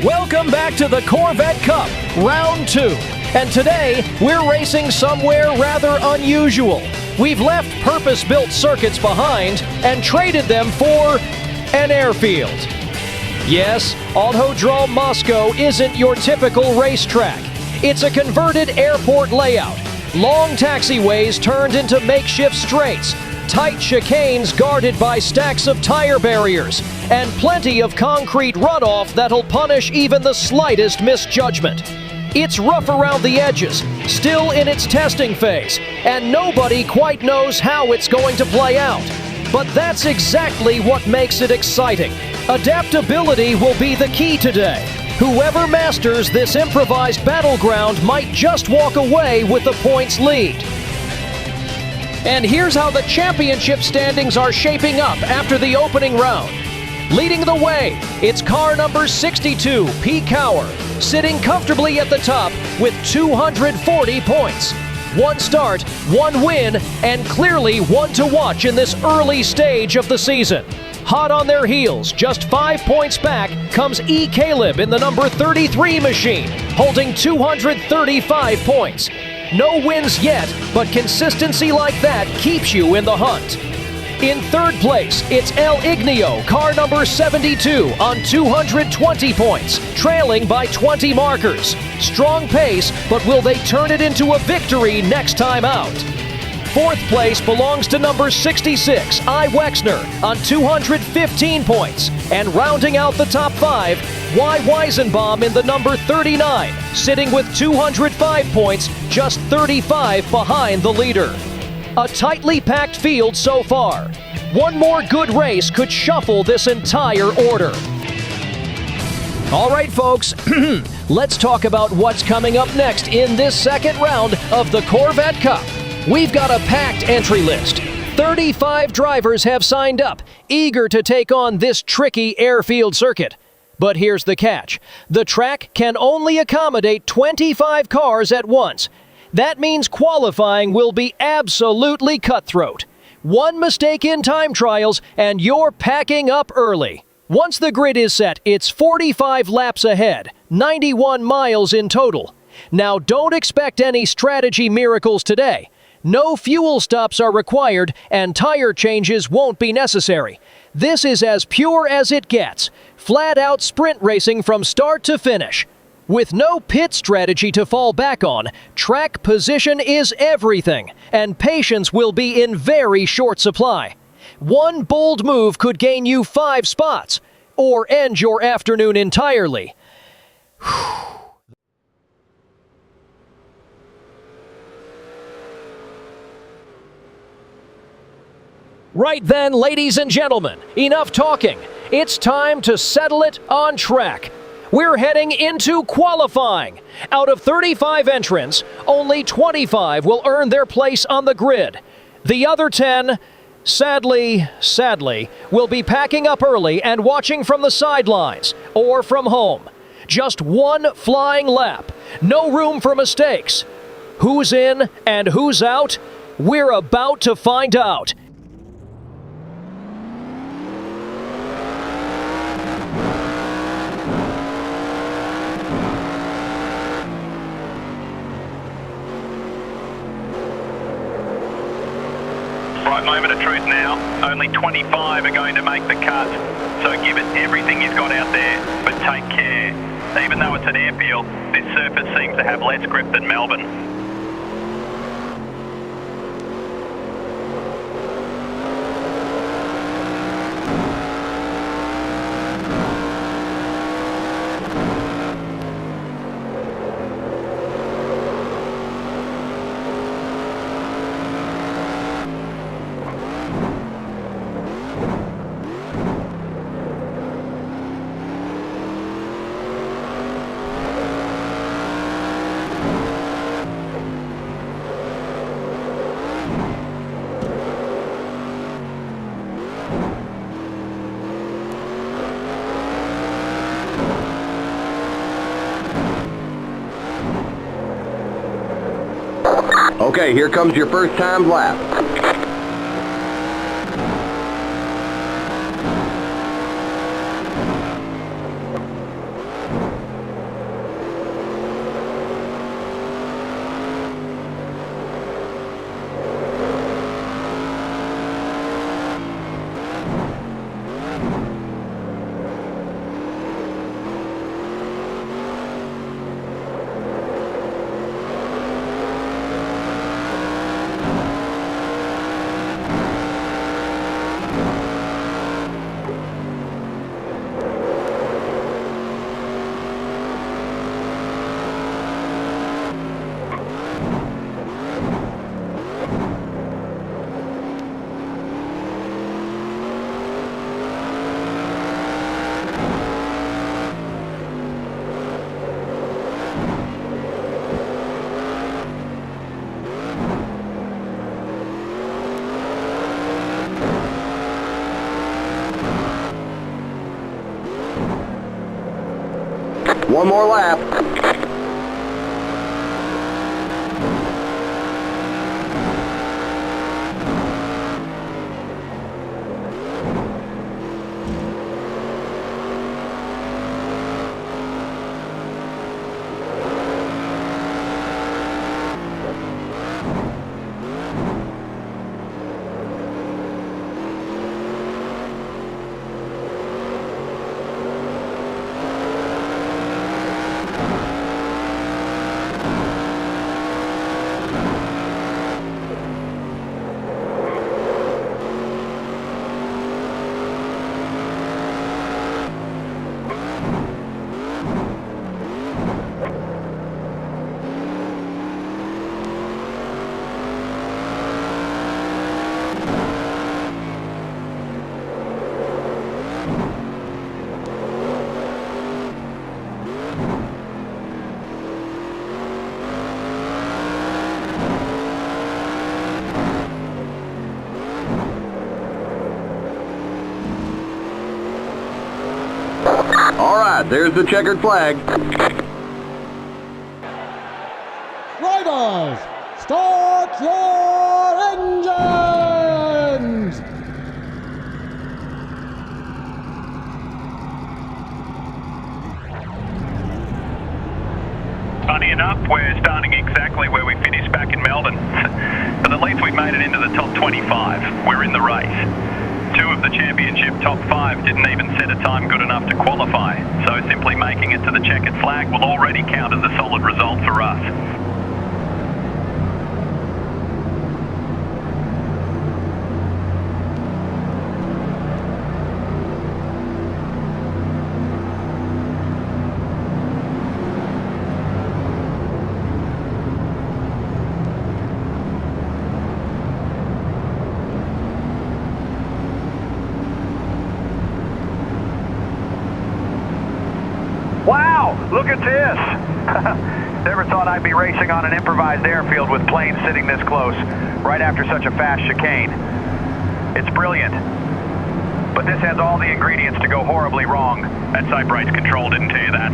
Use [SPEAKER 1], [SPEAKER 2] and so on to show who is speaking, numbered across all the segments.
[SPEAKER 1] Welcome back to the Corvette Cup, Round 2. And today, we're racing somewhere rather unusual. We've left purpose-built circuits behind and traded them for an airfield. Yes, Autodrom Moscow isn't your typical racetrack. It's a converted airport layout. Long taxiways turned into makeshift straights, tight chicanes guarded by stacks of tire barriers, and plenty of concrete runoff that'll punish even the slightest misjudgment. It's rough around the edges, still in its testing phase, and nobody quite knows how it's going to play out. But that's exactly what makes it exciting. Adaptability will be the key today. Whoever masters this improvised battleground might just walk away with the points lead. And here's how the championship standings are shaping up after the opening round. Leading the way, it's car number 62, P. Cower, sitting comfortably at the top with 240 points. One start, one win, and clearly one to watch in this early stage of the season. Hot on their heels, just 5 points back, comes E. Caleb in the number 33 machine, holding 235 points. No wins yet, but consistency like that keeps you in the hunt. In third place, it's El Ignio, car number 72, on 220 points, trailing by 20 markers. Strong pace, but will they turn it into a victory next time out? Fourth place belongs to number 66, I. Wexner, on 215 points. And rounding out the top 5, Y. Weisenbaum in the number 39, sitting with 205 points, just 35 behind the leader. A tightly packed field so far. One more good race could shuffle this entire order. All right, folks, let's talk about what's coming up next in this second round of the Corvette Cup. We've got a packed entry list. 35 drivers have signed up, eager to take on this tricky airfield circuit. But here's the catch. The track can only accommodate 25 cars at once. That means qualifying will be absolutely cutthroat. One mistake in time trials, and you're packing up early. Once the grid is set, it's 45 laps ahead, 91 miles in total. Now, don't expect any strategy miracles today. No fuel stops are required, and tire changes won't be necessary. This is as pure as it gets. Flat-out sprint racing from start to finish. With no pit strategy to fall back on, track position is everything, and patience will be in very short supply. One bold move could gain you 5 spots, or end your afternoon entirely. Right then, ladies and gentlemen, enough talking. It's time to settle it on track. We're heading into qualifying. Out of 35 entrants, only 25 will earn their place on the grid. The other 10, sadly, will be packing up early and watching from the sidelines or from home. Just one flying lap. No room for mistakes. Who's in and who's out? We're about to find out.
[SPEAKER 2] Right, moment of truth now. Only 25 are going to make the cut. So give it everything you've got out there, but take care. Even though it's an airfield, this surface seems to have less grip than Melbourne.
[SPEAKER 3] Okay, here comes your first timed lap. One more lap. All right, there's the checkered flag.
[SPEAKER 4] Riders, start your engines!
[SPEAKER 2] Funny enough, we're starting exactly where we finished back in Melbourne. But at least we've made it into the top 25. We're in the race. 2 of the championship top 5 didn't even set a time good enough to qualify, so simply making it to the checkered flag will already count as a solid result for us.
[SPEAKER 5] Wow, look at this. Never thought I'd be racing on an improvised airfield with planes sitting this close, right after such a fast chicane. It's brilliant. But this has all the ingredients to go horribly wrong.
[SPEAKER 2] That side brace control didn't tell you that.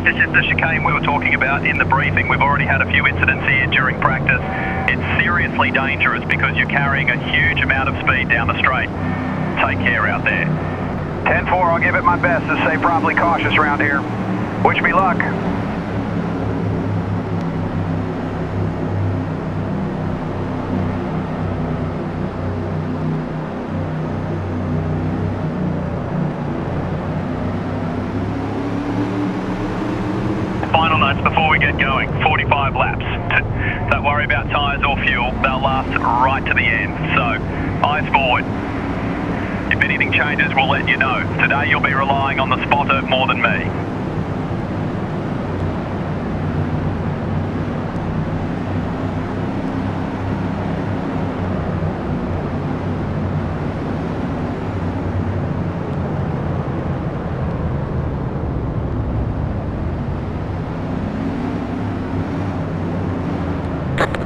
[SPEAKER 2] This is the chicane we were talking about in the briefing. We've already had a few incidents here during practice. It's seriously dangerous because you're carrying a huge amount of speed down the straight. Take care out there.
[SPEAKER 5] 10-4, I'll give it my best to stay probably cautious around here. Wish me luck.
[SPEAKER 2] Final notes before we get going. 45 laps. Don't worry about tyres or fuel. They'll last right to the end. So, eyes forward. If anything changes, we'll let you know. Today you'll be relying on the spotter more than me.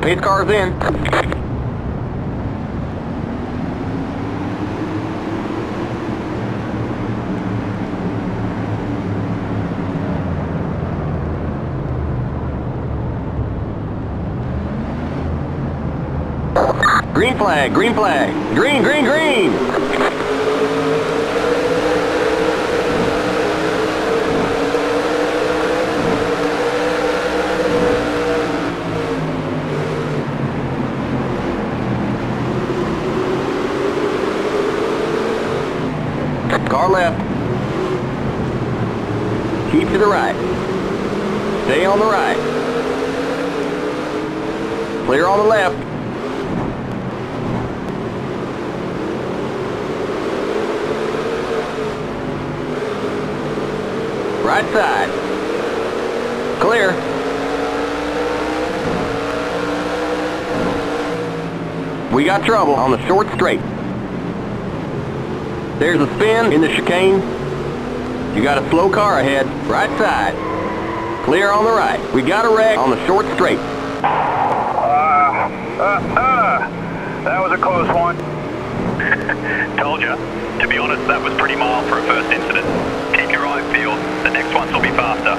[SPEAKER 3] Pace car's in. Green flag, green flag. Green, green, green. Car left. Keep to the right. Stay on the right. Clear on the left. Right side. Clear. We got trouble on the short straight. There's a spin in the chicane. You got a slow car ahead, right side. Clear on the right. We got a wreck on the short straight.
[SPEAKER 5] That was a close one.
[SPEAKER 2] Told ya. To be honest, that was pretty mild for a first incident. Keep your eye peeled. The next ones will be faster.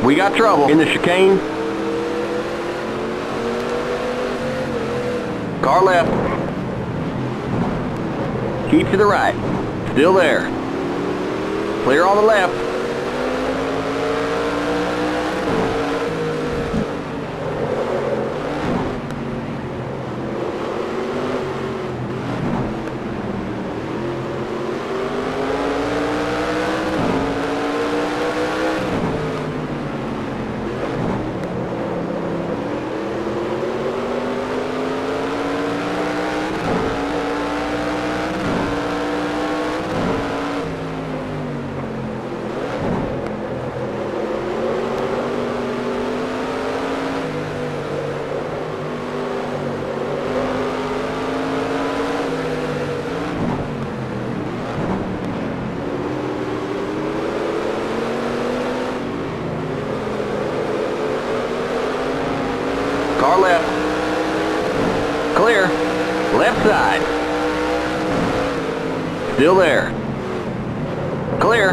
[SPEAKER 3] We got trouble in the chicane. Car left. Keep to the right. Still there. Clear on the left. Car left. Clear. Left side. Still there. Clear.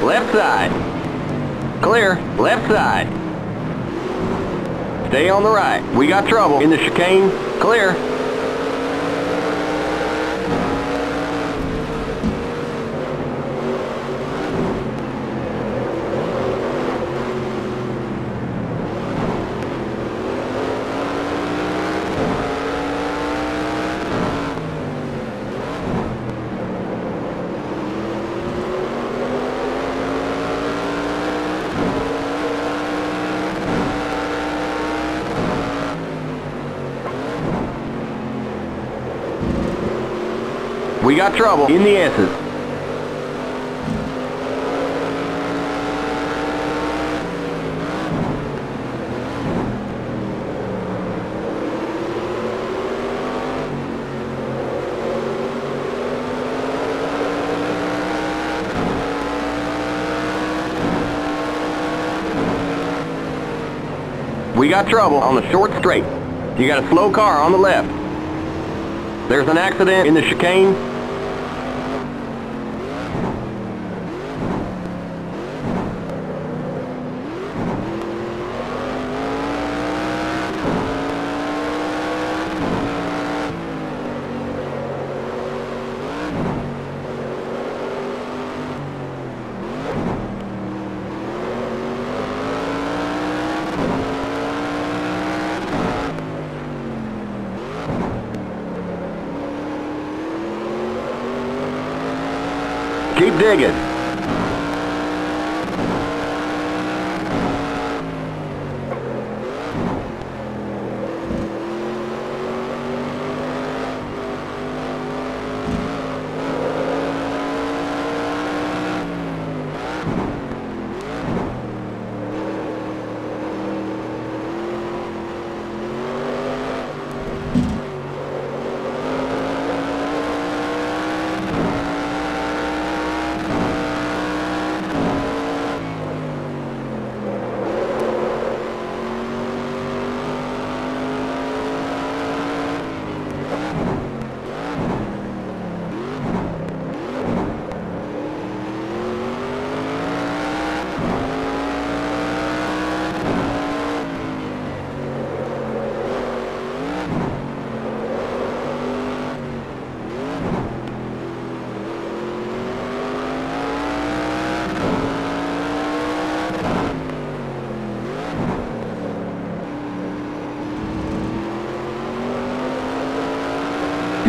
[SPEAKER 3] Left side. Clear. Left side. Stay on the right. We got trouble in the chicane. Clear. We got trouble in the S's. We got trouble on the short straight. You got a slow car on the left. There's an accident in the chicane. Keep digging.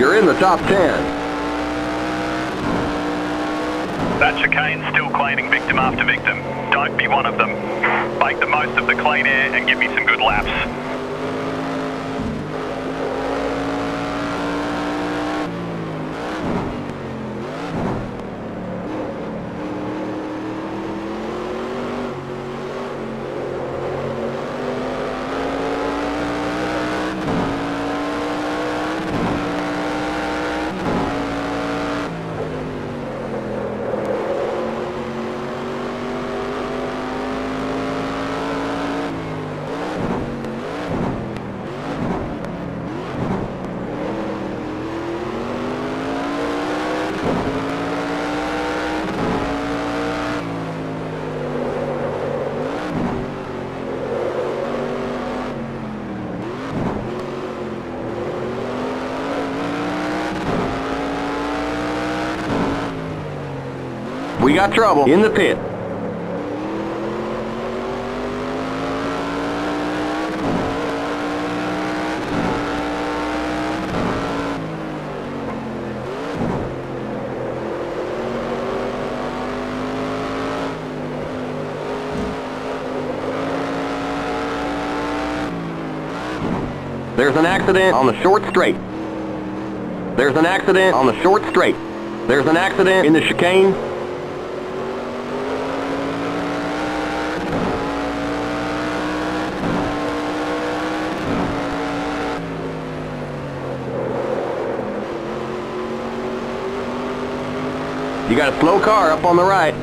[SPEAKER 3] You're in the top 10.
[SPEAKER 2] That chicane's still cleaning victim after victim. Don't be one of them. Make the most of the clean air and give me some good laps.
[SPEAKER 3] We got trouble in the pit. There's an accident on the short straight. There's an accident on the short straight. There's an accident in the chicane. You got a slow car up on the right.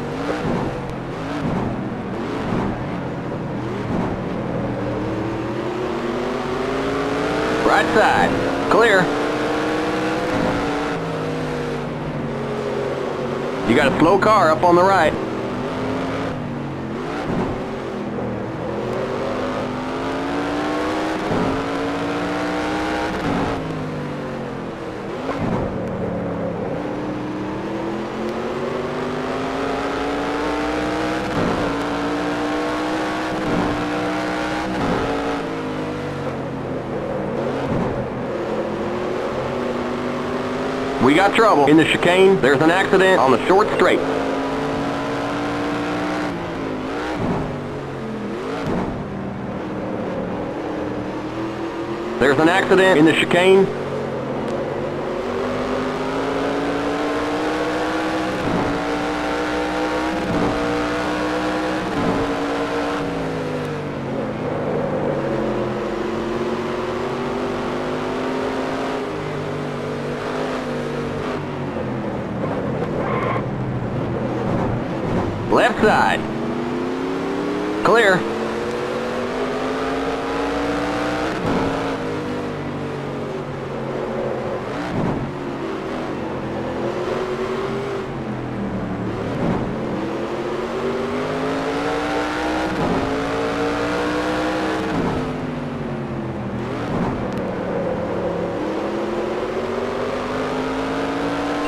[SPEAKER 3] Right side, clear. You got a slow car up on the right. We got trouble in the chicane. There's an accident on the short straight. There's an accident in the chicane. Left side. Clear.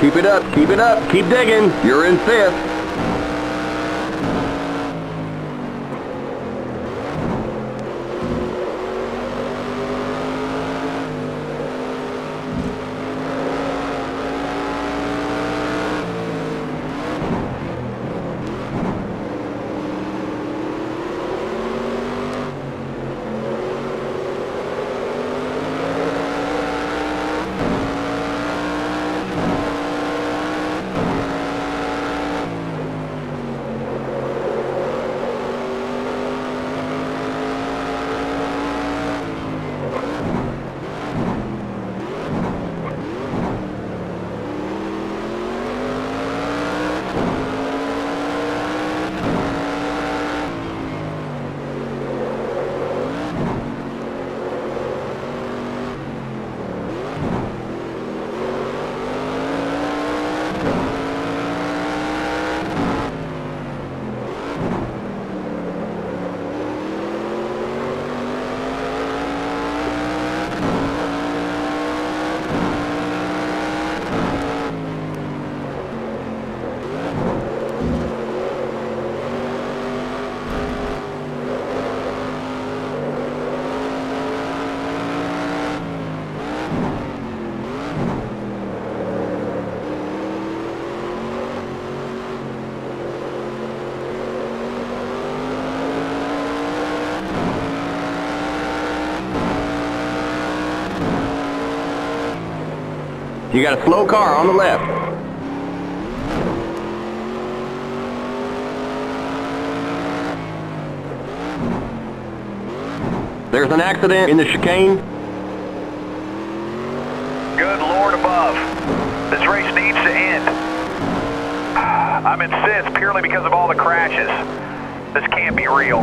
[SPEAKER 3] Keep it up, keep it up, keep digging. You're in fifth. You got a slow car on the left. There's an accident in the chicane.
[SPEAKER 5] Good Lord above. This race needs to end. I'm in sixth purely because of all the crashes. This can't be real.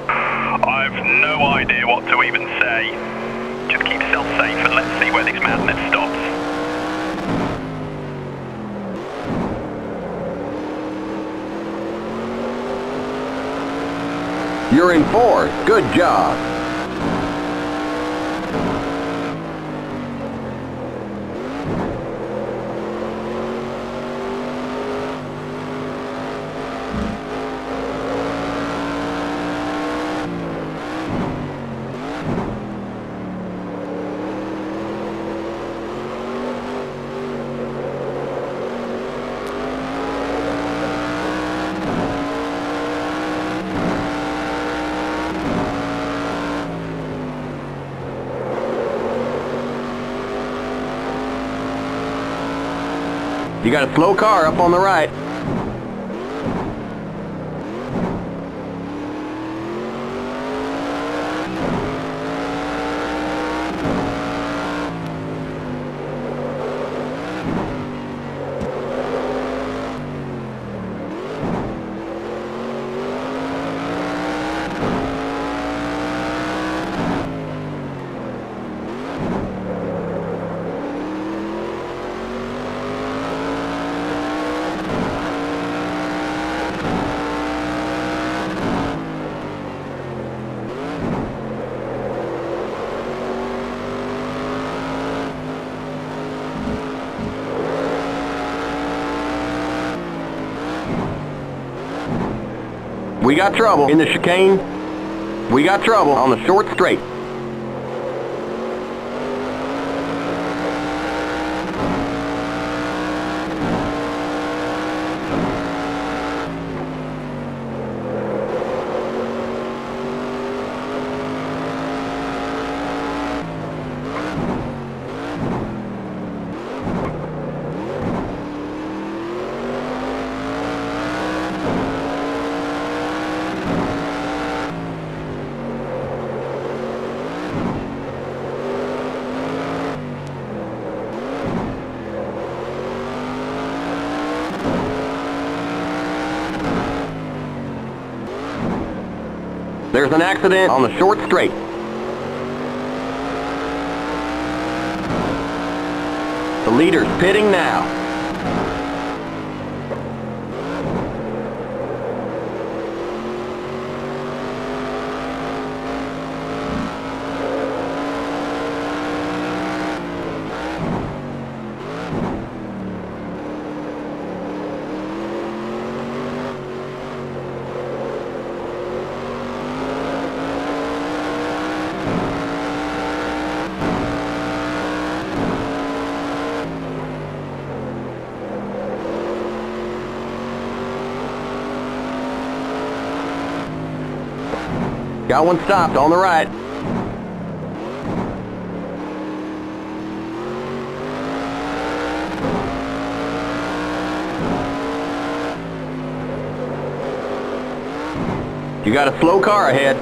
[SPEAKER 2] I've no idea what to even say. Just keep yourself safe and let's see where this madness stops.
[SPEAKER 3] You're in fourth. Good job. You got a slow car up on the right. We got trouble in the chicane. We got trouble on the short straight. There's an accident on the short straight. The leader's pitting now. Got one stopped on the right. You got a slow car ahead.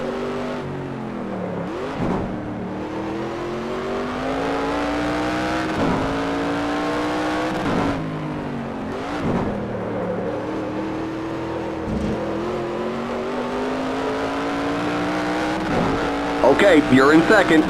[SPEAKER 3] Okay, you're in second.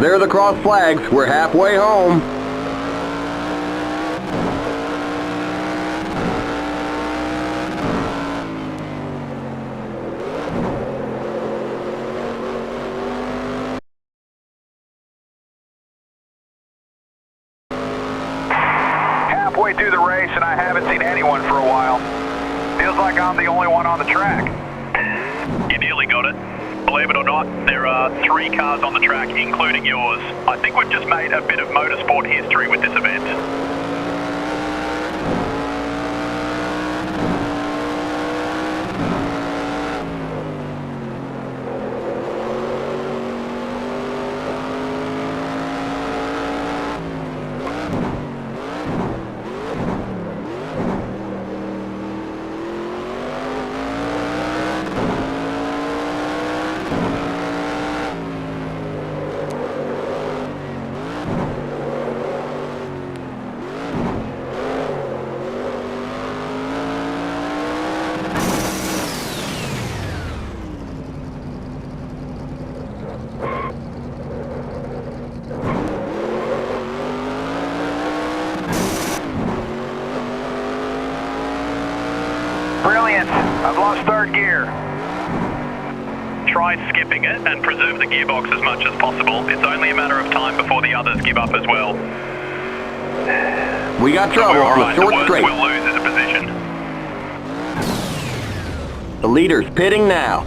[SPEAKER 3] There are the cross flags. We're halfway home.
[SPEAKER 5] Halfway through the race and I haven't seen anyone for a while. Feels like I'm the only one on the track.
[SPEAKER 2] You nearly got it. Believe it or not, there are 3 cars on the track, including yours. I think we've just made a bit of motorsport history with this event.
[SPEAKER 5] Brilliant. I've lost third gear.
[SPEAKER 2] Try skipping it and preserve the gearbox as much as possible. It's only a matter of time before the others give up as well.
[SPEAKER 3] We got trouble on the short straight.
[SPEAKER 2] We'll lose is a position.
[SPEAKER 3] The leader's pitting now.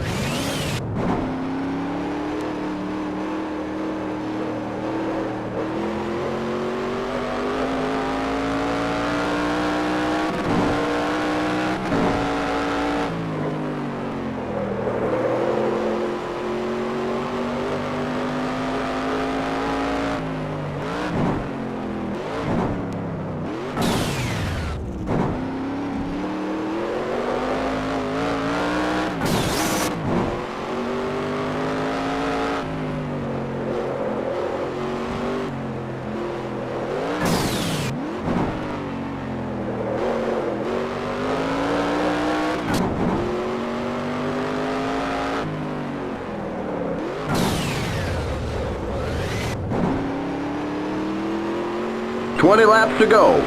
[SPEAKER 3] "20 laps to go.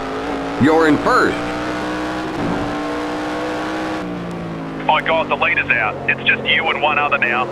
[SPEAKER 3] You're in first."
[SPEAKER 2] My God, the leader's out. It's just you and one other now.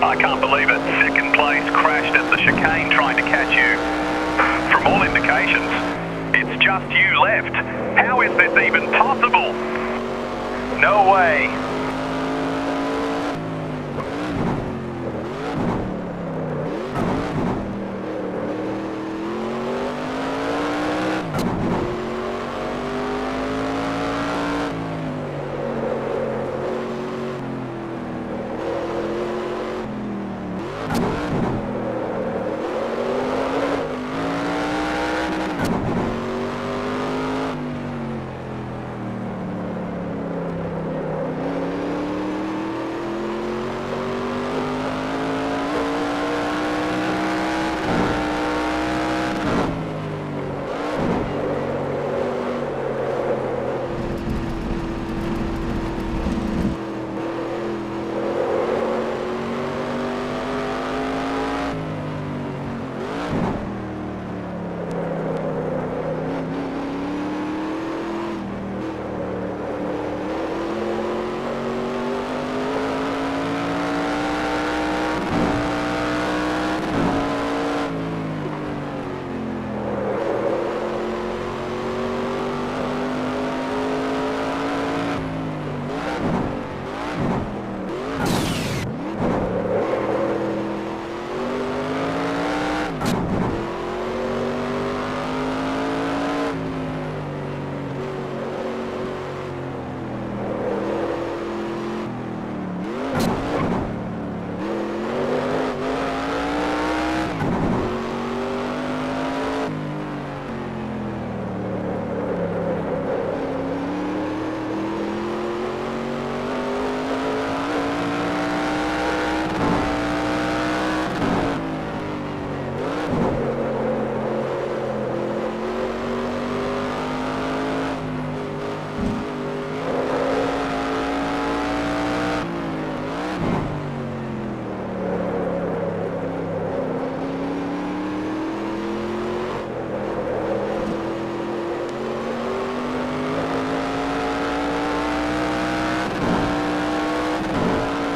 [SPEAKER 2] I can't believe it. Second place, crashed at the chicane trying to catch you. From all indications, it's just you left. How is this even possible? No way.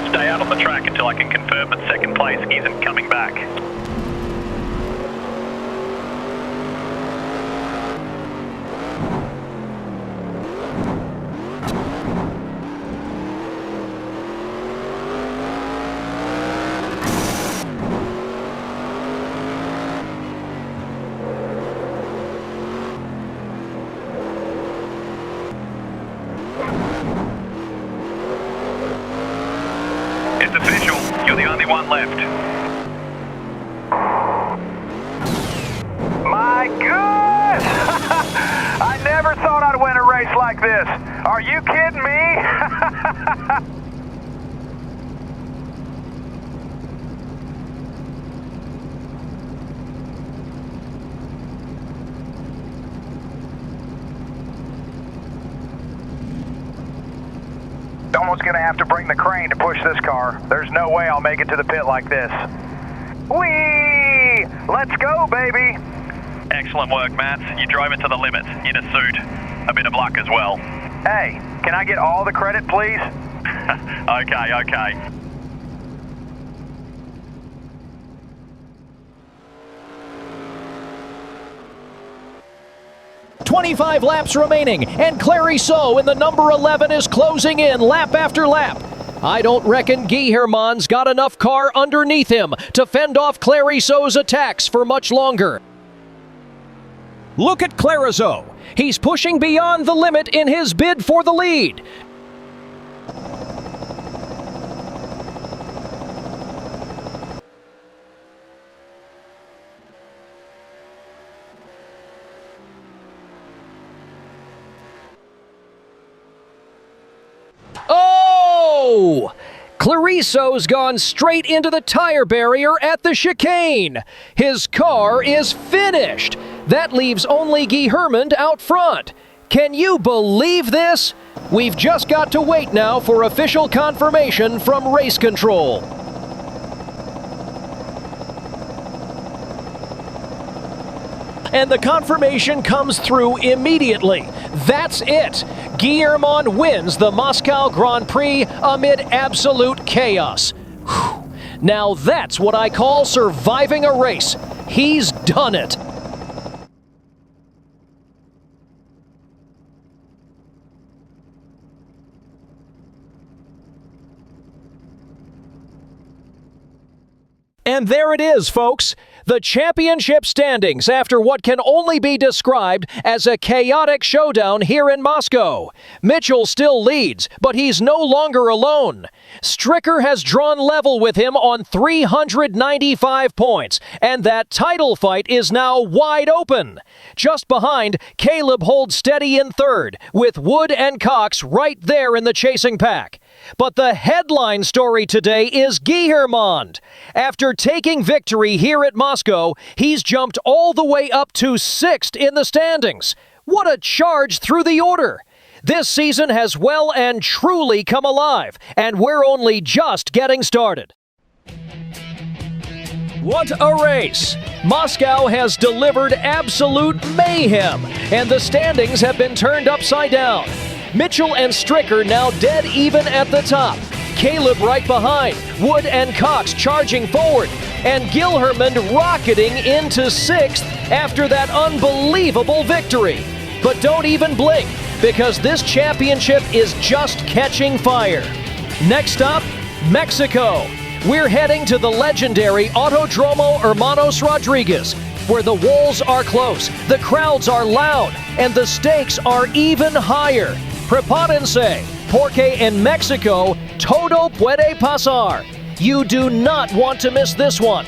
[SPEAKER 2] Stay out on the track until I can confirm that second place isn't coming back. It's official. You're the only one left.
[SPEAKER 5] My goodness! I never thought I'd win a race like this. Are you kidding me? Almost gonna have to bring the crane to push this car. There's no way I'll make it to the pit like this. Whee! Let's go, baby!
[SPEAKER 2] Excellent work, Matt. You drove it to the limit, in a suit. A bit of luck as well.
[SPEAKER 5] Hey, can I get all the credit, please?
[SPEAKER 2] Okay.
[SPEAKER 1] 25 laps remaining, and Clary So in the number 11 is closing in lap after lap. I don't reckon Guy Herman's got enough car underneath him to fend off Clary So's attacks for much longer. Look at Clarizo. He's pushing beyond the limit in his bid for the lead. Oh! Clariso's gone straight into the tire barrier at the chicane. His car is finished. That leaves only Guy Herman out front. Can you believe this? We've just got to wait now for official confirmation from race control. And the confirmation comes through immediately. That's it. Guy Herman wins the Moscow Grand Prix amid absolute chaos. Whew. Now that's what I call surviving a race. He's done it. And there it is, folks. The championship standings after what can only be described as a chaotic showdown here in Moscow. Mitchell still leads, but he's no longer alone. Stricker has drawn level with him on 395 points, and that title fight is now wide open. Just behind, Caleb holds steady in third, with Wood and Cox right there in the chasing pack. But the headline story today is Guillermond. After taking victory here at Moscow, he's jumped all the way up to 6th in the standings. What a charge through the order! This season has well and truly come alive, and we're only just getting started. What a race! Moscow has delivered absolute mayhem, and the standings have been turned upside down. Mitchell and Stricker now dead even at the top. Caleb right behind, Wood and Cox charging forward, and Guillermond rocketing into 6th after that unbelievable victory. But don't even blink, because this championship is just catching fire. Next up, Mexico. We're heading to the legendary Autodrom Hermanos Rodriguez, where the walls are close, the crowds are loud, and the stakes are even higher. Prepárense, porque en Mexico todo puede pasar. You do not want to miss this one.